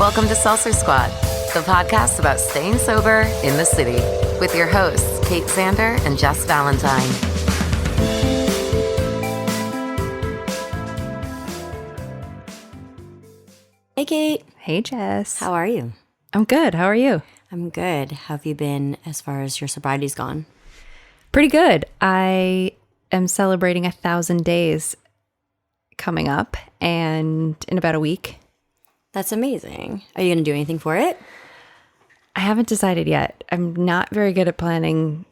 Welcome to Seltzer Squad, the podcast about staying sober in the city, with your hosts, Kate Zander and Jess Valentine. Hey, Kate. Hey, Jess. How are you? I'm good. How are you? I'm good. How have you been as far as your sobriety's gone? Pretty good. I am celebrating 1,000 days coming up and in about a week. That's amazing. Are you going to do anything for it? I haven't decided yet. I'm not very good at planning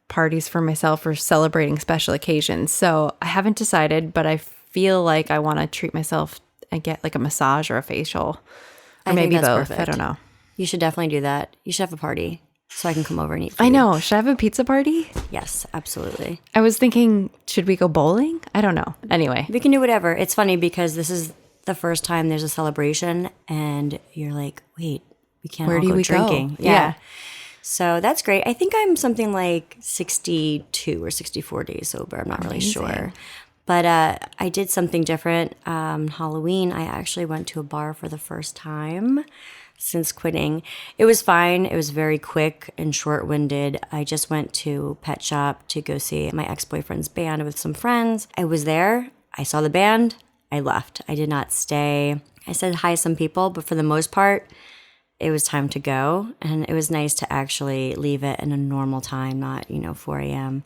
parties for myself or celebrating special occasions. So I haven't decided, but I feel like I want to treat myself and get like a massage or a facial. Or maybe both. Perfect. I don't know. You should definitely do that. You should have a party so I can come over and eat food. I know. Should I have a pizza party? Yes, absolutely. I was thinking, should we go bowling? I don't know. Anyway. We can do whatever. It's funny because this is the first time there's a celebration and you're like, wait, we can't all go drinking. Yeah. So that's great. I think I'm something like 62 or 64 days sober. I'm not really sure. But I did something different. Halloween, I actually went to a bar for the first time since quitting. It was fine. It was very quick and short-winded. I just went to Pet Shop to go see my ex-boyfriend's band with some friends. I was there. I saw the band. I left. I did not stay. I said hi to some people, but for the most part, it was time to go. And it was nice to actually leave it in a normal time, not, 4 a.m.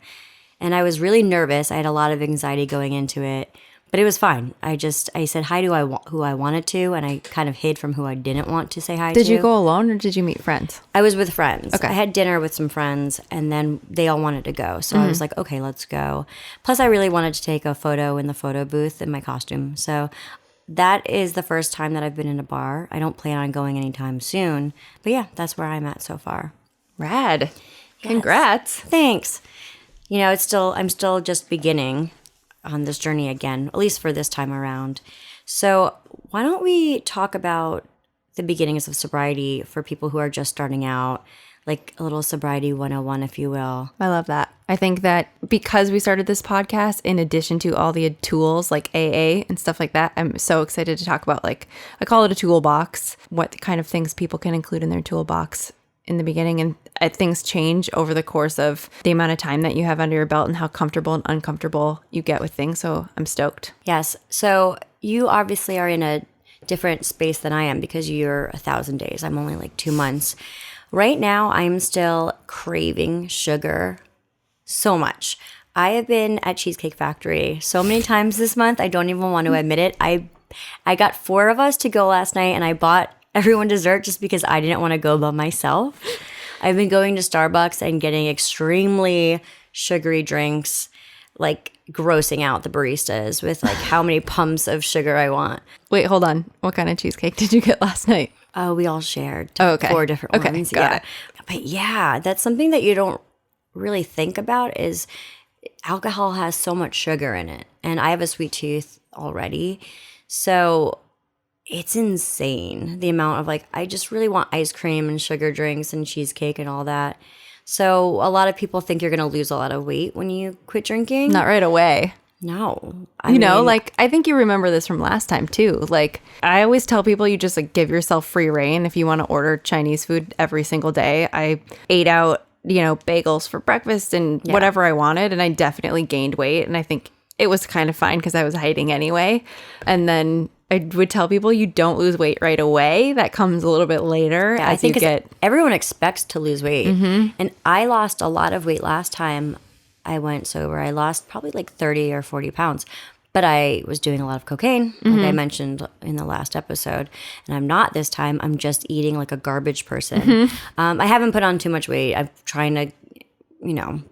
And I was really nervous. I had a lot of anxiety going into it, but it was fine. I said hi to who I wanted to, and I kind of hid from who I didn't want to say hi to. Did you go alone or did you meet friends? I was with friends. Okay. I had dinner with some friends, and then they all wanted to go. So I was like, okay, let's go. Plus, I really wanted to take a photo in the photo booth in my costume. So that is the first time that I've been in a bar. I don't plan on going anytime soon. But yeah, that's where I'm at so far. Rad. Yes. Congrats. Thanks. I'm still just beginning on this journey again, at least for this time around. So why don't we talk about the beginnings of sobriety for people who are just starting out, like a little sobriety 101, if you will. I love that. I think that because we started this podcast, in addition to all the tools like AA and stuff like that, I'm so excited to talk about, like, I call it a toolbox, what kind of things people can include in their toolbox in the beginning, and things change over the course of the amount of time that you have under your belt and how comfortable and uncomfortable you get with things. So I'm stoked. Yes. So you obviously are in a different space than I am because you're 1,000 days. I'm only like 2 months. Right now, I'm still craving sugar so much. I have been at Cheesecake Factory so many times this month. I don't even want to admit it. I got 4 of us to go last night, and I bought everyone dessert just because I didn't want to go by myself. I've been going to Starbucks and getting extremely sugary drinks, like grossing out the baristas with like how many pumps of sugar I want. Wait, hold on. What kind of cheesecake did you get last night? Oh, we all shared 4 different ones. Got it. But yeah, that's something that you don't really think about is alcohol has so much sugar in it. And I have a sweet tooth already. So it's insane, the amount of I just really want ice cream and sugar drinks and cheesecake and all that. So a lot of people think you're going to lose a lot of weight when you quit drinking. Not right away. No. I think you remember this from last time too. Like, I always tell people you just give yourself free rein if you want to order Chinese food every single day. I ate out, bagels for breakfast and whatever I wanted, and I definitely gained weight. And I think it was kind of fine because I was hiding anyway. And then I would tell people you don't lose weight right away. That comes a little bit later as you get... Everyone expects to lose weight. Mm-hmm. And I lost a lot of weight last time I went sober. I lost probably 30 or 40 pounds. But I was doing a lot of cocaine, like I mentioned in the last episode. And I'm not this time. I'm just eating like a garbage person. Mm-hmm. I haven't put on too much weight. I'm trying to,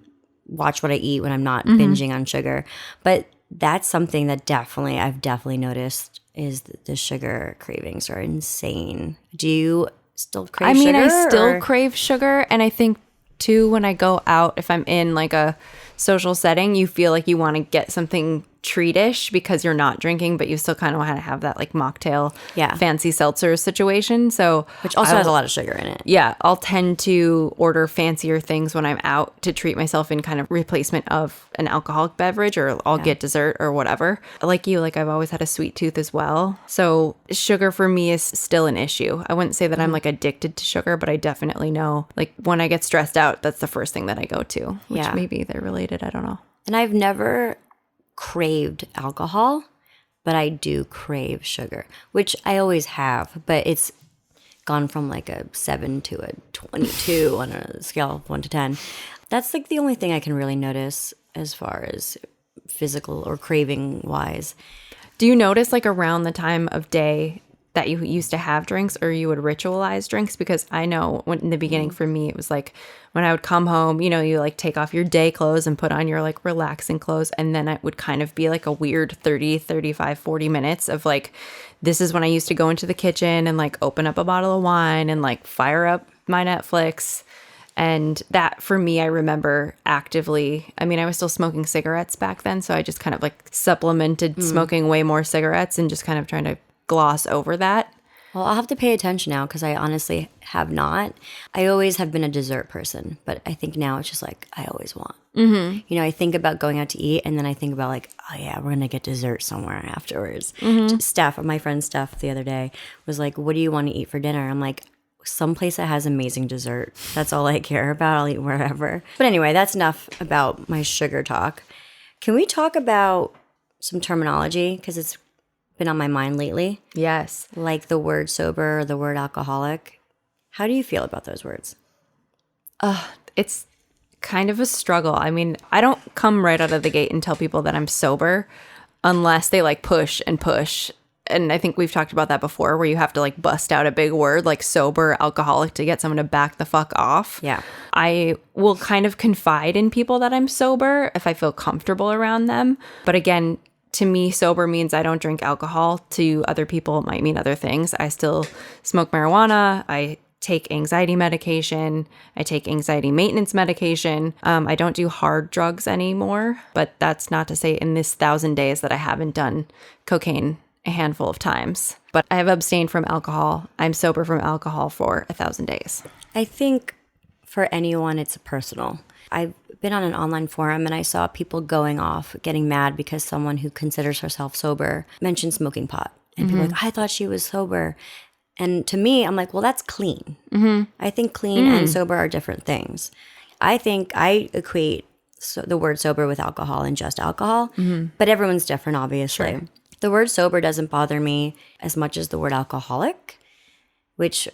watch what I eat when I'm not binging on sugar. But that's something that I've definitely noticed is the sugar cravings are insane. Do you still crave sugar? I still crave sugar. And I think, too, when I go out, if I'm in like a social setting, you feel like you want to get something treatish because you're not drinking, but you still kind of want to have that like mocktail, fancy seltzer situation. So which also has a lot of sugar in it. Yeah, I'll tend to order fancier things when I'm out to treat myself in kind of replacement of an alcoholic beverage, or I'll get dessert or whatever. Like you, like I've always had a sweet tooth as well. So sugar for me is still an issue. I wouldn't say that I'm like addicted to sugar, but I definitely know like when I get stressed out, that's the first thing that I go to, which maybe they're related. I don't know. And I've never craved alcohol, but I do crave sugar, which I always have, but it's gone from like a 7 to a 22 on a scale of 1 to 10. That's like the only thing I can really notice as far as physical or craving wise. Do you notice like around the time of day that you used to have drinks, or you would ritualize drinks? Because I know when in the beginning for me, it was like when I would come home, you know, you like take off your day clothes and put on your like relaxing clothes. And then it would kind of be like a weird 30, 35, 40 minutes of like, this is when I used to go into the kitchen and like open up a bottle of wine and like fire up my Netflix. And that for me, I remember actively, I mean, I was still smoking cigarettes back then. So I just kind of like supplemented smoking way more cigarettes and just kind of trying to gloss over that. Well, I'll have to pay attention now because I honestly have not. I always have been a dessert person, but I think now it's just like I always want. You know, I think about going out to eat, and then I think about like, oh yeah, we're gonna get dessert somewhere afterwards. Steph, my friend Steph, the other day was like, "What do you want to eat for dinner?" I'm like, "Someplace that has amazing dessert. That's all I care about. I'll eat wherever." But anyway, that's enough about my sugar talk. Can we talk about some terminology because it's been on my mind lately? Yes. Like the word sober or the word alcoholic. How do you feel about those words? It's kind of a struggle. I mean, I don't come right out of the gate and tell people that I'm sober unless they like push and push. And I think we've talked about that before, where you have to like bust out a big word like sober, alcoholic to get someone to back the fuck off. Yeah. I will kind of confide in people that I'm sober if I feel comfortable around them. But again, to me, sober means I don't drink alcohol. To other people, it might mean other things. I still smoke marijuana. I take anxiety medication. I take anxiety maintenance medication. I don't do hard drugs anymore, but that's not to say in this 1,000 days that I haven't done cocaine a handful of times. But I have abstained from alcohol. I'm sober from alcohol for 1,000 days. I think for anyone, it's personal. I've been on an online forum and I saw people going off, getting mad because someone who considers herself sober mentioned smoking pot. And people are like, I thought she was sober. And to me, I'm like, well, that's clean. I think clean and sober are different things. I think I equate the word sober with alcohol and just alcohol, but everyone's different, obviously. Sure. The word sober doesn't bother me as much as the word alcoholic, which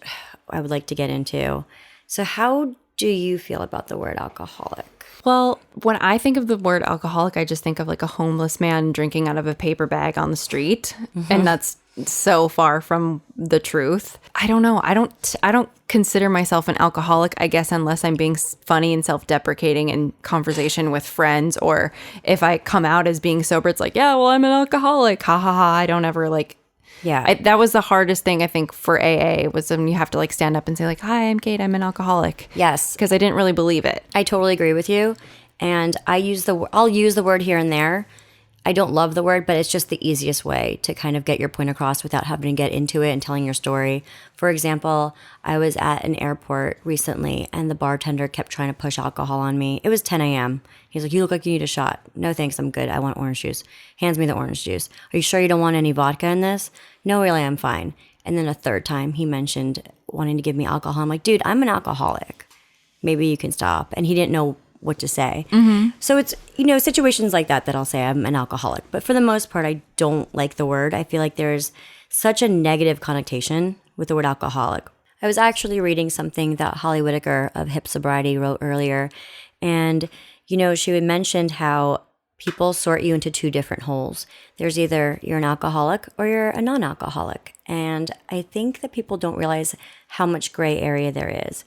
I would like to get into. So how do you feel about the word alcoholic? Well, when I think of the word alcoholic, I just think of like a homeless man drinking out of a paper bag on the street. And that's so far from the truth. I don't know. I don't consider myself an alcoholic, I guess, unless I'm being funny and self-deprecating in conversation with friends, or if I come out as being sober, it's like, yeah, well, I'm an alcoholic. Ha ha ha. I don't ever like. Yeah. That was the hardest thing, I think, for AA, was when you have to like stand up and say like, hi, I'm Kate, I'm an alcoholic. Yes. Because I didn't really believe it. I totally agree with you. And I'll use the word here and there. I don't love the word, but it's just the easiest way to kind of get your point across without having to get into it and telling your story. For example, I was at an airport recently and the bartender kept trying to push alcohol on me. It was 10 a.m. He's like, you look like you need a shot. No, thanks. I'm good. I want orange juice. Hands me the orange juice. Are you sure you don't want any vodka in this? No, really, I'm fine. And then a third time he mentioned wanting to give me alcohol. I'm like, dude, I'm an alcoholic. Maybe you can stop. And he didn't know what to say. So it's, situations like that I'll say I'm an alcoholic. But for the most part, I don't like the word. I feel like there's such a negative connotation with the word alcoholic. I was actually reading something that Holly Whitaker of Hip Sobriety wrote earlier. And, she had mentioned how people sort you into two different holes. There's either you're an alcoholic or you're a non-alcoholic. And I think that people don't realize how much gray area there is.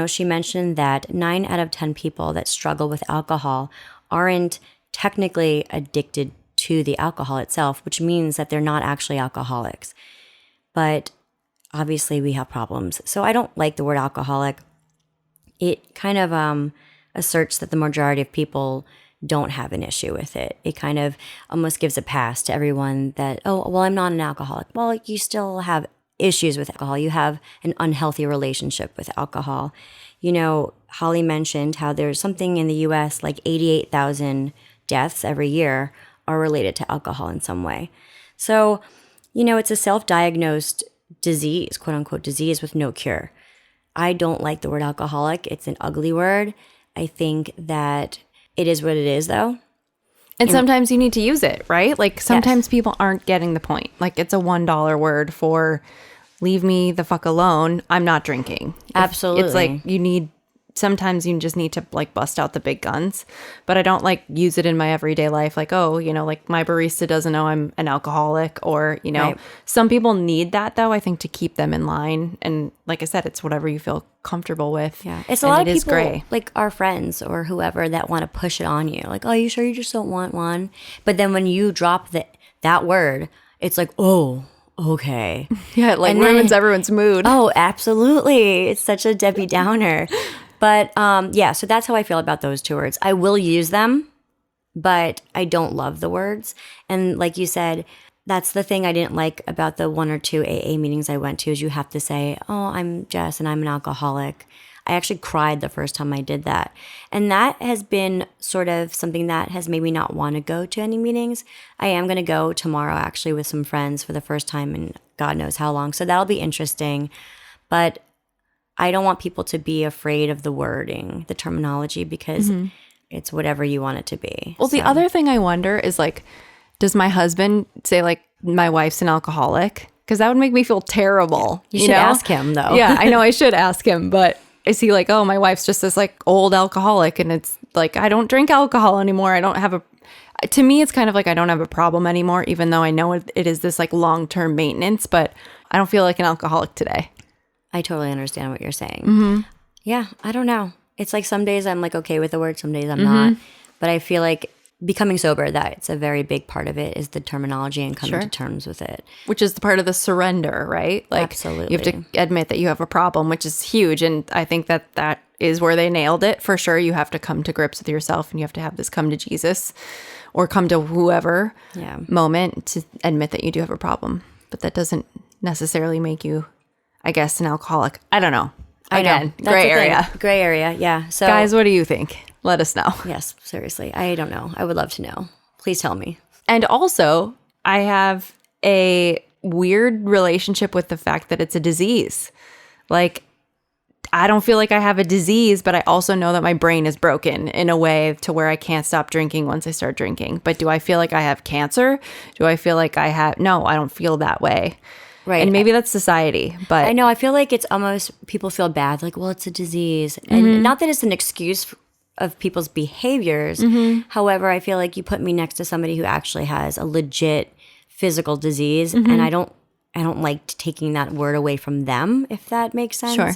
She mentioned that 9 out of 10 people that struggle with alcohol aren't technically addicted to the alcohol itself, which means that they're not actually alcoholics. But obviously we have problems. So I don't like the word alcoholic. It kind of asserts that the majority of people don't have an issue with it. It kind of almost gives a pass to everyone that, oh, well, I'm not an alcoholic. Well, you still have issues with alcohol. You have an unhealthy relationship with alcohol. You know, Holly mentioned how there's something in the US, like 88,000 deaths every year are related to alcohol in some way. So, you know, it's a self-diagnosed disease, quote unquote disease with no cure. I don't like the word alcoholic. It's an ugly word. I think that it is what it is, though. And sometimes you need to use it, right? Like sometimes people aren't getting the point. Like it's a $1 word for leave me the fuck alone. I'm not drinking. Absolutely. It's like sometimes you just need to like bust out the big guns, but I don't like use it in my everyday life. Like, oh, you know, like my barista doesn't know I'm an alcoholic, or, you know, Some people need that though, I think, to keep them in line. And like I said, it's whatever you feel comfortable with. Yeah. It's a lot of people, like our friends or whoever, that want to push it on you. Like, oh, you sure you just don't want one? But then when you drop that word, it's like, oh, okay. Yeah, it like ruins everyone's mood. Oh, absolutely. It's such a Debbie Downer. But yeah, so that's how I feel about those two words. I will use them, but I don't love the words. And like you said, that's the thing I didn't like about the 1 or 2 AA meetings I went to, is you have to say, oh, I'm Jess and I'm an alcoholic. I actually cried the first time I did that. And that has been sort of something that has made me not want to go to any meetings. I am going to go tomorrow actually with some friends for the first time in God knows how long. So that'll be interesting. But I don't want people to be afraid of the wording, the terminology, because it's whatever you want it to be. Well, the other thing I wonder is like, does my husband say like my wife's an alcoholic? Because that would make me feel terrible. You should ask him though. Yeah, I know I should ask him, but is he like, oh, my wife's just this like old alcoholic, and it's like, I don't drink alcohol anymore. I don't have to me, it's kind of like I don't have a problem anymore, even though I know it is this like long-term maintenance, but I don't feel like an alcoholic today. I totally understand what you're saying. Yeah, I don't know. It's like some days I'm like okay with the word, some days I'm not. But I feel like becoming sober, that's a very big part of it, is the terminology and coming to terms with it. Which is the part of the surrender, right? Like, absolutely. You have to admit that you have a problem, which is huge. And I think that is where they nailed it for sure. You have to come to grips with yourself, and you have to have this come to Jesus or come to whoever moment to admit that you do have a problem. But that doesn't necessarily make you, I guess, an alcoholic. I don't know. Again, gray area. Gray area, yeah. So, guys, what do you think? Let us know. Yes, seriously. I don't know. I would love to know. Please tell me. And also, I have a weird relationship with the fact that it's a disease. Like, I don't feel like I have a disease, but I also know that my brain is broken in a way to where I can't stop drinking once I start drinking. But do I feel like I have cancer? Do I feel like I have... No, I don't feel that way. Right. And maybe that's society, but... I know. I feel like it's almost... People feel bad. Like, well, it's a disease. And not that it's an excuse of people's behaviors. However, I feel like you put me next to somebody who actually has a legit physical disease, and I don't like taking that word away from them, if that makes sense. Sure.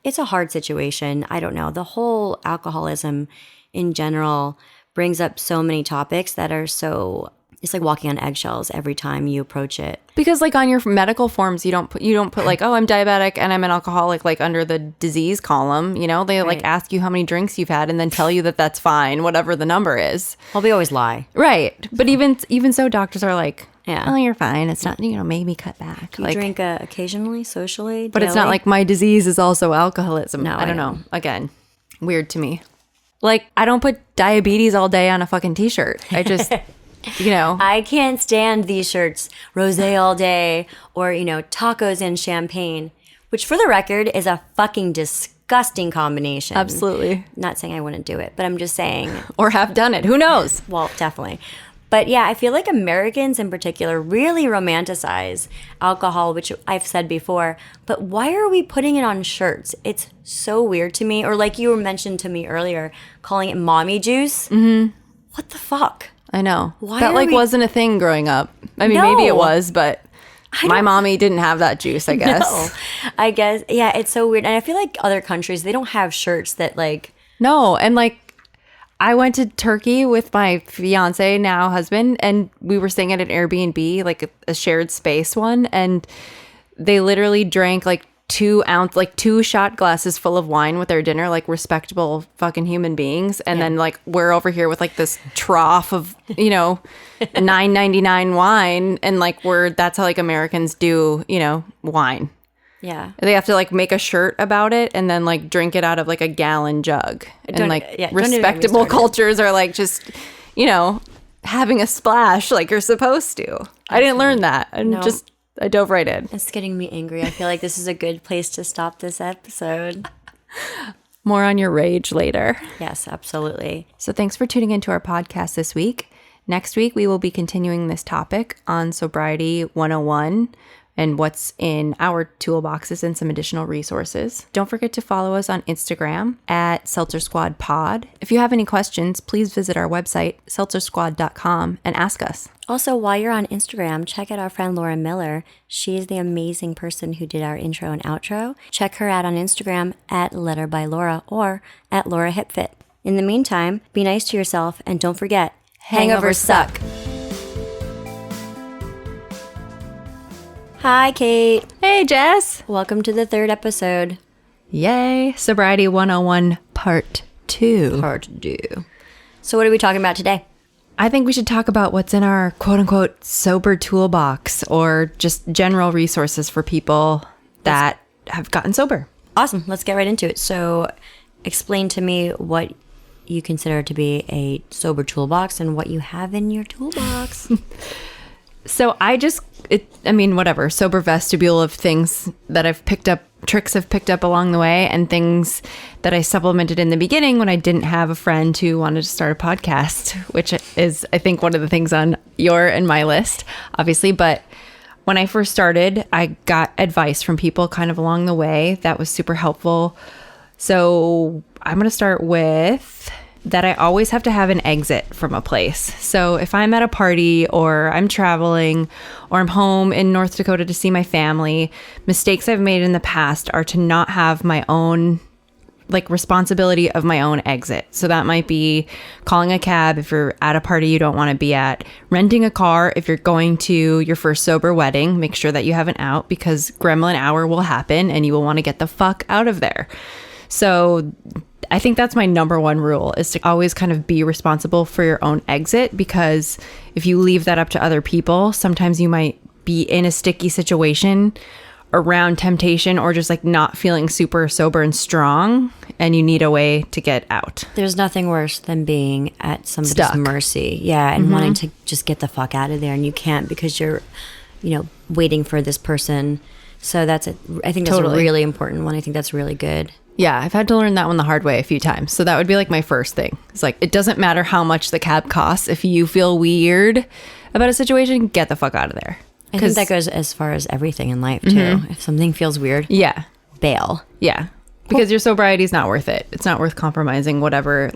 It's a hard situation. I don't know. The whole alcoholism in general brings up so many topics that are so... It's like walking on eggshells every time you approach it. Because like on your medical forms, you don't put like, oh, I'm diabetic and I'm an alcoholic, like under the disease column. You know, they like ask you how many drinks you've had and then tell you that that's fine, whatever the number is. Well, we always lie. Right. But even so, doctors are like, oh, you're fine. It's not, maybe cut back. You drink occasionally, socially, but daily? It's not like my disease is also alcoholism. No, I don't know. Again, weird to me. Like, I don't put diabetes all day on a fucking t-shirt. I just... I can't stand these shirts, rosé all day, or, tacos and champagne, which for the record is a fucking disgusting combination. Absolutely. Not saying I wouldn't do it, but I'm just saying. Or have done it. Who knows? Well, definitely. But yeah, I feel like Americans in particular really romanticize alcohol, which I've said before. But why are we putting it on shirts? It's so weird to me. Or like you mentioned to me earlier, calling it mommy juice. What the fuck? I know. That wasn't a thing growing up. I mean, maybe it was, but my mommy didn't have that juice, I guess. No, I guess. Yeah, it's so weird. And I feel like other countries, they don't have shirts that like... No, and like I went to Turkey with my fiance, now husband, and we were staying at an Airbnb, like a shared space one, and they literally drank like 2 shot glasses full of wine with their dinner, like respectable fucking human beings. And then like we're over here with like this trough of, you know, $9.99 wine. And like that's how like Americans do, you know, wine. Yeah. They have to like make a shirt about it and then like drink it out of like a gallon jug. And like respectable cultures are like just, you know, having a splash like you're supposed to. Absolutely. I didn't learn that. I dove right in. It's getting me angry. I feel like this is a good place to stop this episode. More on your rage later. Yes, absolutely. So thanks for tuning into our podcast this week. Next week, we will be continuing this topic on Sobriety 101 and what's in our toolboxes and some additional resources. Don't forget to follow us on Instagram at Seltzer Squad Pod. If you have any questions, please visit our website, seltzersquad.com, and ask us. Also, while you're on Instagram, check out our friend Laura Miller. She is the amazing person who did our intro and outro. Check her out on Instagram at @LetterByLaura or at LauraHipFit. In the meantime, be nice to yourself and don't forget, hangovers suck. Hi, Kate. Hey, Jess. Welcome to the 3rd episode. Yay. Sobriety 101 Part 2. Part 2. So what are we talking about today? I think we should talk about what's in our quote-unquote sober toolbox or just general resources for people that have gotten sober. Awesome. Let's get right into it. So explain to me what you consider to be a sober toolbox and what you have in your toolbox. So whatever, sober vestibule of things that I've picked up, tricks I've picked up along the way, and things that I supplemented in the beginning when I didn't have a friend who wanted to start a podcast, which is, I think, one of the things on your and my list, obviously. But when I first started, I got advice from people kind of along the way that was super helpful. So I'm going to start with that I always have to have an exit from a place. So if I'm at a party or I'm traveling or I'm home in North Dakota to see my family, mistakes I've made in the past are to not have my own like responsibility of my own exit. So that might be calling a cab if you're at a party you don't want to be at, renting a car if you're going to your first sober wedding, make sure that you have an out because gremlin hour will happen and you will want to get the fuck out of there. So I think that's my number one rule is to always kind of be responsible for your own exit, because if you leave that up to other people, sometimes you might be in a sticky situation around temptation or just like not feeling super sober and strong and you need a way to get out. There's nothing worse than being at somebody's mercy. Yeah. And wanting to just get the fuck out of there and you can't because you're, waiting for this person. So I think that's a really important one. I think that's really good. Yeah, I've had to learn that one the hard way a few times. So that would be like my first thing. It's like, it doesn't matter how much the cab costs. If you feel weird about a situation, get the fuck out of there. I think that goes as far as everything in life too. If something feels weird, bail. Yeah. Because your sobriety is not worth it. It's not worth compromising whatever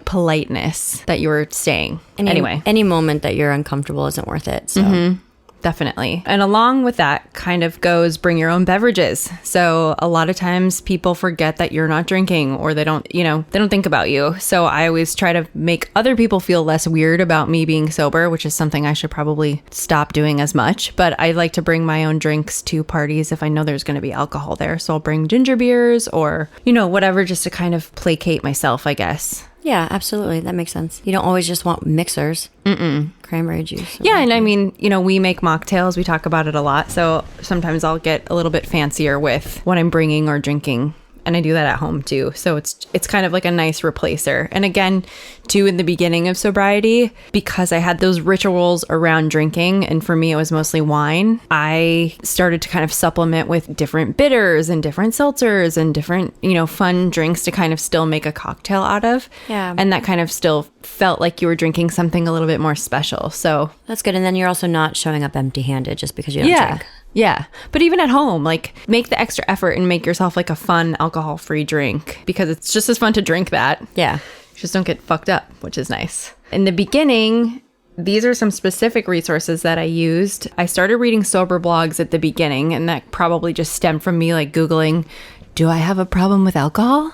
politeness that you were staying. Any moment that you're uncomfortable isn't worth it. So. Definitely. And along with that kind of goes bring your own beverages. So a lot of times people forget that you're not drinking or they don't think about you. So I always try to make other people feel less weird about me being sober, which is something I should probably stop doing as much. But I like to bring my own drinks to parties if I know there's going to be alcohol there. So I'll bring ginger beers or, whatever, just to kind of placate myself, I guess. Yeah, absolutely. That makes sense. You don't always just want mixers. Cranberry juice. Yeah, and I mean, we make mocktails. We talk about it a lot. So sometimes I'll get a little bit fancier with what I'm bringing or drinking. And I do that at home too. So it's kind of like a nice replacer. And again, too, in the beginning of sobriety, because I had those rituals around drinking, and for me it was mostly wine, I started to kind of supplement with different bitters and different seltzers and different, fun drinks to kind of still make a cocktail out of. Yeah. And that kind of still felt like you were drinking something a little bit more special. So that's good. And then you're also not showing up empty-handed just because you don't drink. Yeah. But even at home, like make the extra effort and make yourself like a fun alcohol-free drink because it's just as fun to drink that. Yeah. Just don't get fucked up, which is nice. In the beginning, these are some specific resources that I used. I started reading sober blogs at the beginning, and that probably just stemmed from me like Googling, do I have a problem with alcohol?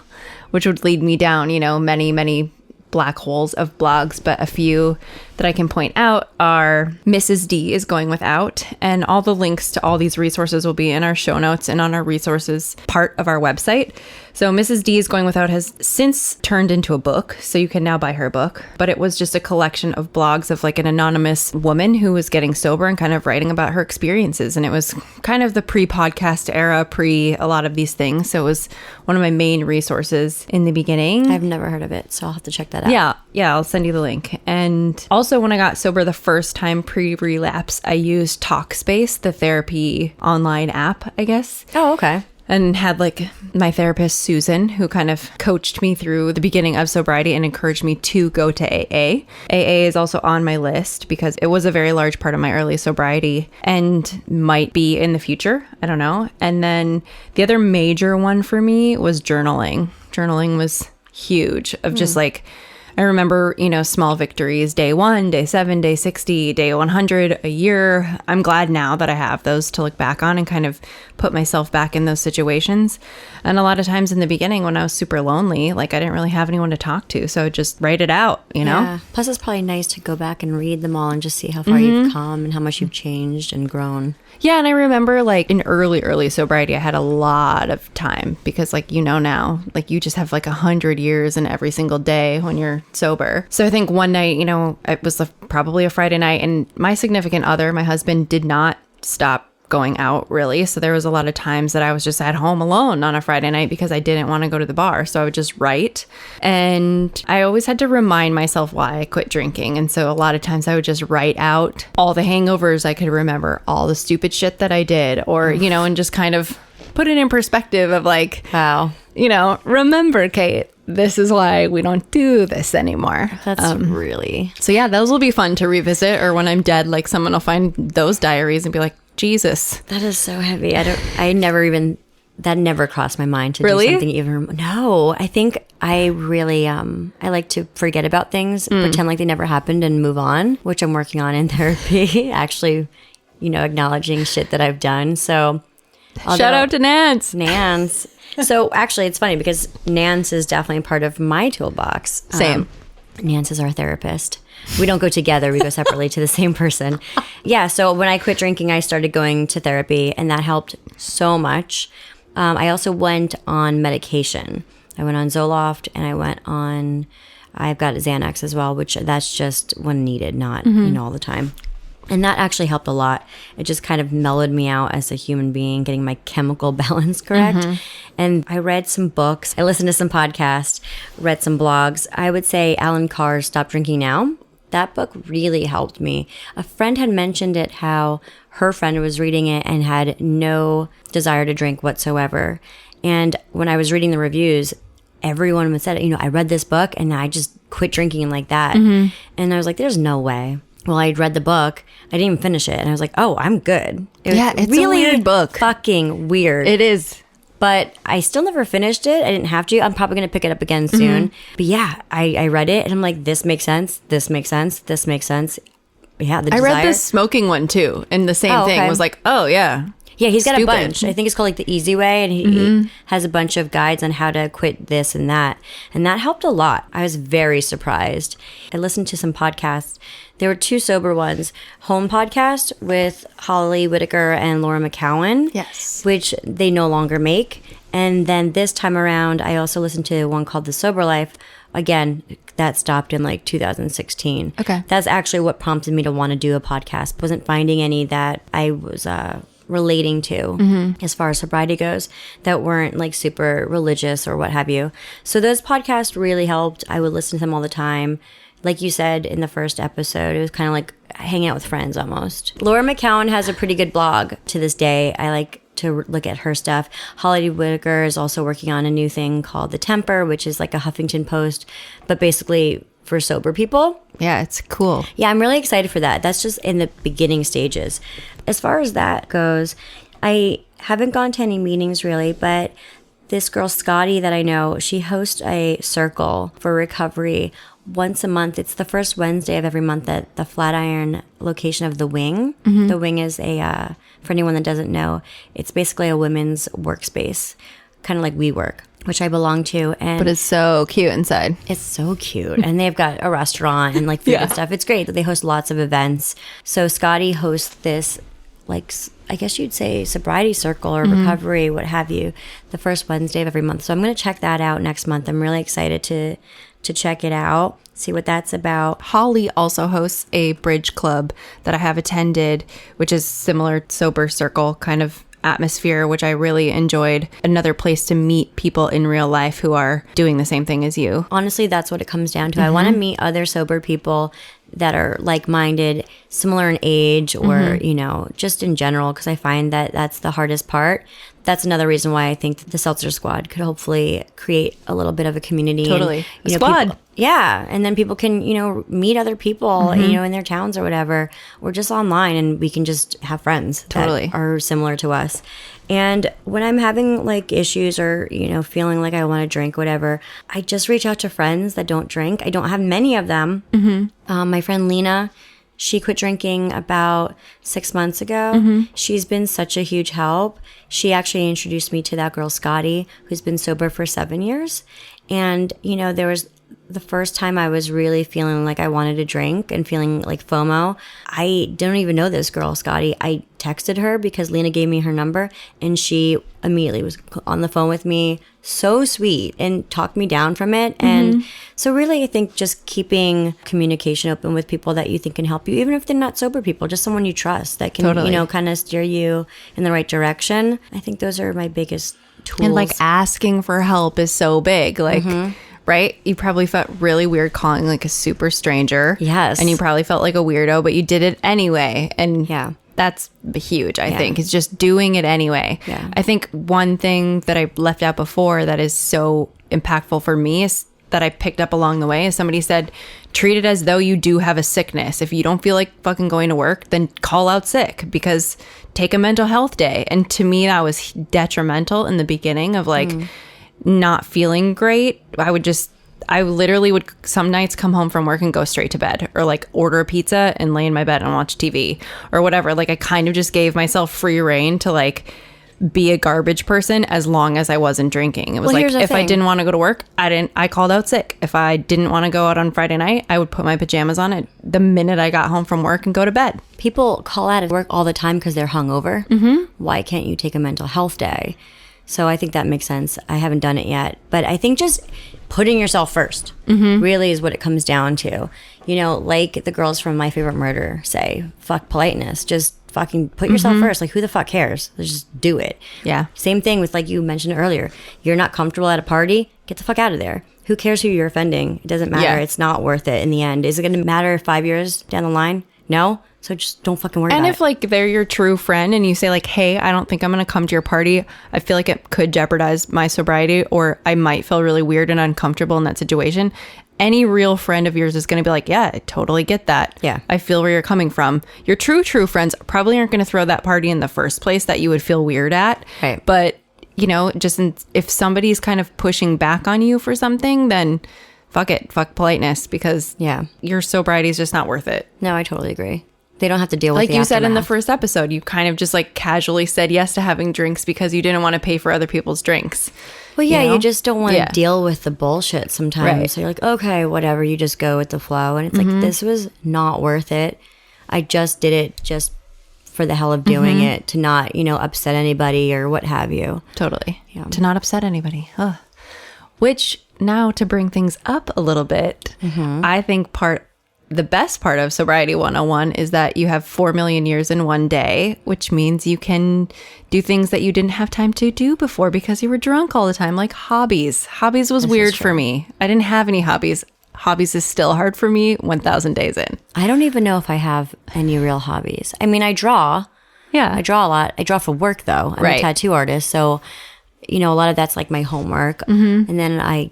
Which would lead me down, many, many black holes of blogs, but a few that I can point out are Mrs. D is Going Without, and all the links to all these resources will be in our show notes and on our resources part of our website. So Mrs. D is Going Without has since turned into a book, so you can now buy her book, but it was just a collection of blogs of like an anonymous woman who was getting sober and kind of writing about her experiences, and it was kind of the pre-podcast era, pre a lot of these things, so it was one of my main resources in the beginning. I've never heard of it, so I'll have to check that out. Yeah, I'll send you the link. And also when I got sober the first time pre-relapse, I used Talkspace, the therapy online app, I guess. Oh, okay. And had like my therapist, Susan, who kind of coached me through the beginning of sobriety and encouraged me to go to AA. AA is also on my list because it was a very large part of my early sobriety and might be in the future. I don't know. And then the other major one for me was journaling. Journaling was huge of just like, I remember, small victories, day 1, day 7, day 60, day 100, a year. I'm glad now that I have those to look back on and kind of put myself back in those situations. And a lot of times in the beginning when I was super lonely, like I didn't really have anyone to talk to. So I just write it out, know? Yeah. Plus it's probably nice to go back and read them all and just see how far you've come and how much you've changed and grown. Yeah, and I remember like in early sobriety, I had a lot of time because like, now, like you just have like 100 years in every single day when you're sober. So I think one night, it was probably a Friday night, and my significant other, my husband, did not stop going out really. So there was a lot of times that I was just at home alone on a Friday night because I didn't want to go to the bar. So I would just write. And I always had to remind myself why I quit drinking. And so a lot of times I would just write out all the hangovers I could remember, all the stupid shit that I did, or, and just kind of put it in perspective of like, wow, remember, Kate, this is why we don't do this anymore. That's really... So yeah, those will be fun to revisit. Or when I'm dead, like someone will find those diaries and be like, Jesus. That is so heavy. That never crossed my mind to really? do something even... No, I think I really, I like to forget about things, pretend like they never happened and move on, which I'm working on in therapy. Actually, acknowledging shit that I've done. So... Shout out to Nance. Nance. So actually, it's funny because Nance is definitely part of my toolbox. Same. Nance is our therapist. We don't go together. We go separately to the same person. Yeah. So when I quit drinking, I started going to therapy, and that helped so much. I also went on medication. I went on Zoloft, and I've got Xanax as well, which that's just when needed, not all the time. And that actually helped a lot. It just kind of mellowed me out as a human being, getting my chemical balance correct. And I read some books. I listened to some podcasts, read some blogs. I would say Alan Carr's Stop Drinking Now. That book really helped me. A friend had mentioned it, how her friend was reading it and had no desire to drink whatsoever. And when I was reading the reviews, everyone said, I read this book and I just quit drinking like that. And I was like, there's no way. Well, I'd read the book. I didn't even finish it. And I was like, oh, I'm good. It's really a weird book. Fucking weird. It is. But I still never finished it. I didn't have to. I'm probably going to pick it up again soon. But yeah, I read it and I'm like, this makes sense. This makes sense. This makes sense. Yeah, the desire. I read the smoking one too. And the same thing was like, oh, yeah. Yeah, he's got a bunch. I think it's called like The Easy Way. And he has a bunch of guides on how to quit this and that. And that helped a lot. I was very surprised. I listened to some podcasts. There were 2 sober ones. Home Podcast with Holly Whitaker and Laura McCowan. Yes. Which they no longer make. And then this time around, I also listened to one called The Sober Life. Again, that stopped in like 2016. Okay. That's actually what prompted me to want to do a podcast. Wasn't finding any that I was relating to as far as sobriety goes that weren't like super religious or what have you. So those podcasts really helped. I would listen to them all the time. Like you said in the first episode, it was kind of like hanging out with friends almost. Laura McCowan has a pretty good blog to this day. I like to look at her stuff. Holly Whitaker is also working on a new thing called The Temper, which is like a Huffington Post, but basically for sober people. Yeah, it's cool. Yeah, I'm really excited for that. That's just in the beginning stages. As far as that goes, I haven't gone to any meetings really, but this girl, Scotty, that I know, she hosts a circle for recovery once a month. It's the first Wednesday of every month at the Flatiron location of The Wing. The Wing is for anyone that doesn't know, it's basically a women's workspace, kind of like WeWork. which I belong to. But it's so cute inside. It's so cute. And they've got a restaurant and like food and stuff. It's great. They host lots of events. So Scotty hosts this, like, I guess you'd say sobriety circle or recovery, what have you, the first Wednesday of every month. So I'm going to check that out next month. I'm really excited to check it out, see what that's about. Holly also hosts a bridge club that I have attended, which is similar sober circle kind of atmosphere, which I really enjoyed. Another place to meet people in real life who are doing the same thing as you. Honestly, that's what it comes down to. I want to meet other sober people that are like-minded, similar in age, or, you know, just in general, because I find that that's the hardest part. That's another reason why I think that the Seltzer Squad could hopefully create a little bit of a community. Totally. And, Squad. And then people can, you know, meet other people, you know, in their towns or whatever, or just online, and we can just have friends that are similar to us. And when I'm having like issues or, you know, feeling like I want to drink, whatever, I just reach out to friends that don't drink. I don't have many of them. My friend Lena, she quit drinking about 6 months ago. She's been such a huge help. She actually introduced me to that girl, Scotty, who's been sober for 7 years. And, you know, there was the first time I was really feeling like I wanted to drink and feeling like FOMO. I don't even know this girl, Scotty. I texted her because Lena gave me her number, and she immediately was on the phone with me. So sweet, and talked me down from it. And so really, I think just keeping communication open with people that you think can help you, even if they're not sober people, just someone you trust that can, you know, kind of steer you in the right direction. I think those are my biggest tools. And like asking for help is so big. Like, right? You probably felt really weird calling like a super stranger. Yes. And you probably felt like a weirdo, but you did it anyway. And that's huge, I think. It's just doing it anyway. I think one thing that I left out before that is so impactful for me is that I picked up along the way is somebody said, treat it as though you do have a sickness. If you don't feel like fucking going to work, then call out sick, because take a mental health day. And to me, that was detrimental in the beginning of like not feeling great. I literally would some nights come home from work and go straight to bed, or like order a pizza and lay in my bed and watch TV or whatever. Like I kind of just gave myself free reign to like be a garbage person as long as I wasn't drinking. It was like, if I didn't want to go to work, I called out sick. If I didn't want to go out on Friday night, I would put my pajamas on it the minute I got home from work and go to bed. People call out of work all the time because they're hungover. Why can't you take a mental health day? So I think that makes sense. I haven't done it yet. But I think just putting yourself first really is what it comes down to. You know, like the girls from My Favorite Murder say, fuck politeness. Just fucking put yourself first. Like, who the fuck cares? Let's just do it. Yeah. Same thing with, like you mentioned earlier. You're not comfortable at a party? Get the fuck out of there. Who cares who you're offending? It doesn't matter. Yeah. It's not worth it in the end. Is it going to matter 5 years down the line? No. So just don't fucking worry about it. And if like they're your true friend and you say like, hey, I don't think I'm going to come to your party. I feel like it could jeopardize my sobriety, or I might feel really weird and uncomfortable in that situation. Any real friend of yours is going to be like, yeah, I totally get that. Yeah. I feel where you're coming from. Your true friends probably aren't going to throw that party in the first place that you would feel weird at. Right. But, you know, just if somebody's kind of pushing back on you for something, then fuck it. Fuck politeness, because your sobriety is just not worth it. No, I totally agree. They don't have to deal with like the you aftermath. said in the first episode, you kind of just like casually said yes to having drinks because you didn't want to pay for other people's drinks. Well, yeah, you just don't want to deal with the bullshit sometimes. Right. So you're like, okay, whatever. You just go with the flow. And it's like, this was not worth it. I just did it just for the hell of doing it, to not, you know, upset anybody or what have you. Totally. Yeah. To not upset anybody. Ugh. Which, now to bring things up a little bit, I think the best part of Sobriety 101 is that you have 4 million years in one day, which means you can do things that you didn't have time to do before because you were drunk all the time, like hobbies. Hobbies was weird for me. I didn't have any hobbies. Hobbies is still hard for me 1,000 days in. I don't even know if I have any real hobbies. I mean, I draw. Yeah. I draw a lot. I draw for work, though. I'm a tattoo artist, so... You know, a lot of that's like my homework. And then I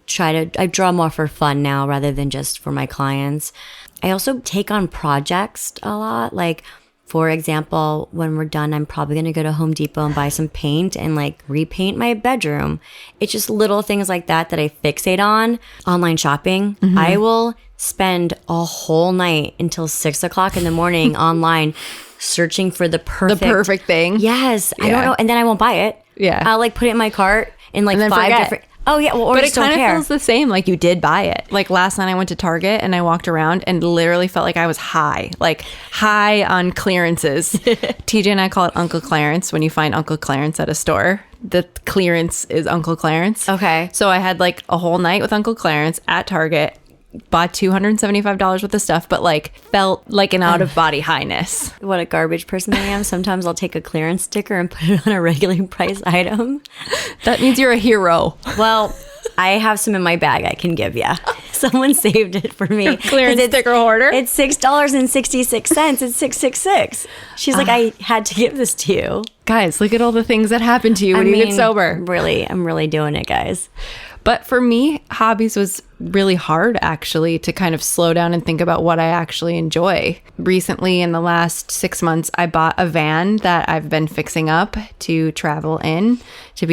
draw more for fun now rather than just for my clients. I also take on projects a lot. Like, for example, when we're done, I'm probably going to go to Home Depot and buy some paint and like repaint my bedroom. It's just little things like that I fixate on. Online shopping. I will spend a whole night until 6 o'clock in the morning online searching for the perfect thing. Yes. I don't know. And then I won't buy it. Yeah. I'll like put it in my cart and like and 5 different. Oh yeah, well, or but just it kind don't of care. feels the same. Like, you did buy it. Like, last night I went to Target and I walked around and literally felt like I was high on clearances. TJ and I call it Uncle Clarence. When you find Uncle Clarence at a store, the clearance is Uncle Clarence. Okay. So I had like a whole night with Uncle Clarence at Target, bought $275 worth of stuff, but like felt like an out of body highness. What a garbage person I am. Sometimes I'll take a clearance sticker and put it on a regular price item. That means you're a hero. Well, I have some in my bag I can give you. Someone saved it for me. Clearance sticker hoarder. It's $6.66. It's 666. She's like, I had to give this to you. Guys, look at all the things that happen to you when you get sober. Really, I'm really doing it, guys. But for me, Hobbies was really hard, actually, to kind of slow down and think about what I actually enjoy. Recently, in the last 6 months, I bought a van that I've been fixing up to travel in.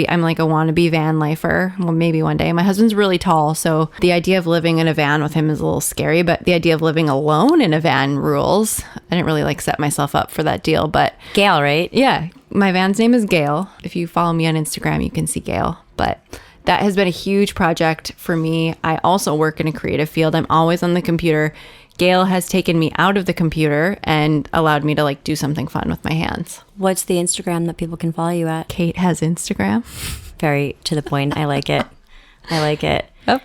I'm like a wannabe van lifer. Well, maybe one day. My husband's really tall, so the idea of living in a van with him is a little scary, but the idea of living alone in a van rules. I didn't really set myself up for that deal, but... Gail, right? Yeah. My van's name is Gail. If you follow me on Instagram, you can see Gail. But that has been a huge project for me. I also work in a creative field. I'm always on the computer. Gail has taken me out of the computer and allowed me to do something fun with my hands. What's the Instagram that people can follow you at? Kate has Instagram. Very to the point. I like it. I like it. Oh.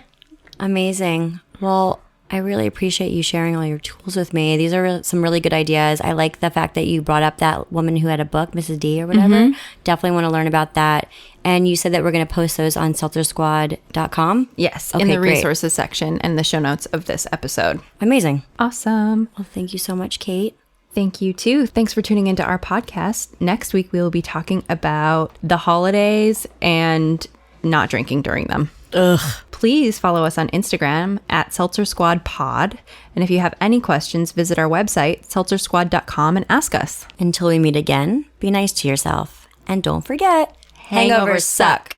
Amazing. Well, I really appreciate you sharing all your tools with me. These are some really good ideas. I like the fact that you brought up that woman who had a book, Mrs. D or whatever. Mm-hmm. Definitely want to learn about that. And you said that we're going to post those on seltzersquad.com? Yes, okay, in the great. resources section and the show notes of this episode. Amazing. Awesome. Well, thank you so much, Kate. Thank you, too. Thanks for tuning into our podcast. Next week, we will be talking about the holidays and not drinking during them. Ugh. Please follow us on Instagram at Seltzer Squad Pod. And if you have any questions, visit our website, seltzersquad.com, and ask us. Until we meet again, be nice to yourself. And don't forget, hangovers suck.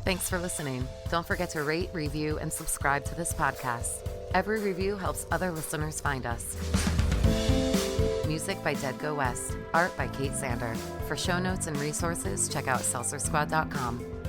Thanks for listening. Don't forget to rate, review, and subscribe to this podcast. Every review helps other listeners find us. Music by Dead Go West. Art by Kate Sander. For show notes and resources, check out seltzersquad.com.